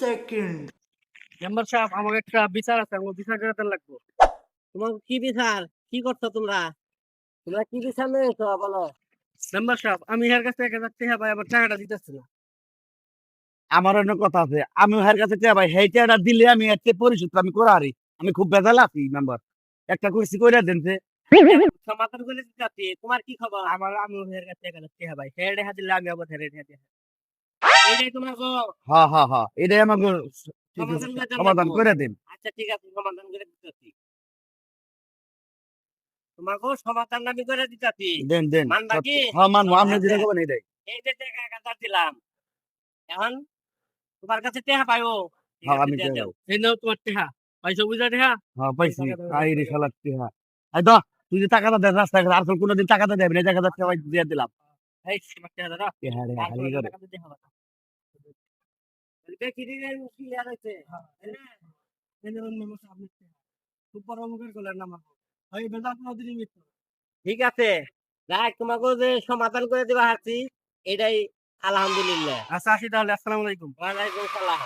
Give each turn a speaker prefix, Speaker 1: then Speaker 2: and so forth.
Speaker 1: Second.
Speaker 2: Member সাহেব আমাকে একটা বিচার আছে, আমার বিচার করাতে লাগবে।
Speaker 3: তোমার কি বিচার? কি করছো তোমরা? তোমরা কি বিচার নিয়েছো বলো?
Speaker 2: মেম্বার সাহেব আমি এর কাছে 1000 টাকা ভাই আমার টাকাটা দিতেছি না।
Speaker 4: আমার অন্য কথা আছে, আমি ওর কাছে চাই ভাই, সেই টাকাটা দিলে আমি এতে পরিশোধ আমি করারি। আমি খুব বেজাল আছি মেম্বার, একটা করছি কইরা দেন যে।
Speaker 3: সমাধান করে দিচ্ছি। তোমার কি খবর?
Speaker 2: আমি এর কাছে 1000 টাকা ভাই, হেড টাকা দিলে আমি আবার হেড টাকা দিই।
Speaker 3: এইটাই তোমার
Speaker 4: হ্যাঁ হ্যাঁ হ্যাঁ, এটাই আমাকে সমাধান করে দিন।
Speaker 3: আচ্ছা ঠিক আছে, সমাধান করে দিচ্ছি। তোমাকে সমাধান আমি করে দিচ্ছি।
Speaker 4: দেন দেন।
Speaker 3: মানবা কি?
Speaker 4: হ্যাঁ মানবো, আপনি যেটা করবেন এটাই।
Speaker 3: এই যে টাকা 1000 দিলাম, এখন তোমার কাছে টাকা পাইও।
Speaker 4: হ্যাঁ আমি চাই।
Speaker 2: এই নাও তোমার টাকা, পাইছো বুঝা টাকা?
Speaker 4: হ্যাঁ পাইছি। আই রে শালা টাকা। আই দা, তুই যে টাকাটা দেন রাস্তায়, আর কোনদিন টাকাটা দেবেন, এই 1000 টাকা দিয়ে দিলাম।
Speaker 2: এই তোমার টাকা দাও।
Speaker 4: হ্যাঁ রে, হালি করে।
Speaker 3: এটা কি দিয়ে ক্লিয়ার হইছে?
Speaker 2: এই নাও মেম্বার সাহেব আপনার টাকা। খুব বড় মুখের করলেন না আমাকে। এই বেজাল কোনদিনই মিথ্যা।
Speaker 3: ঠিক আছে, যাই তোমাকে যে সমাধান করে দিবা হাসি, এটাই আলহামদুলিল্লাহ।
Speaker 2: আচ্ছা আসি তাহলে, আসসালামু আলাইকুম।
Speaker 3: ওয়ালাইকুম সালাম।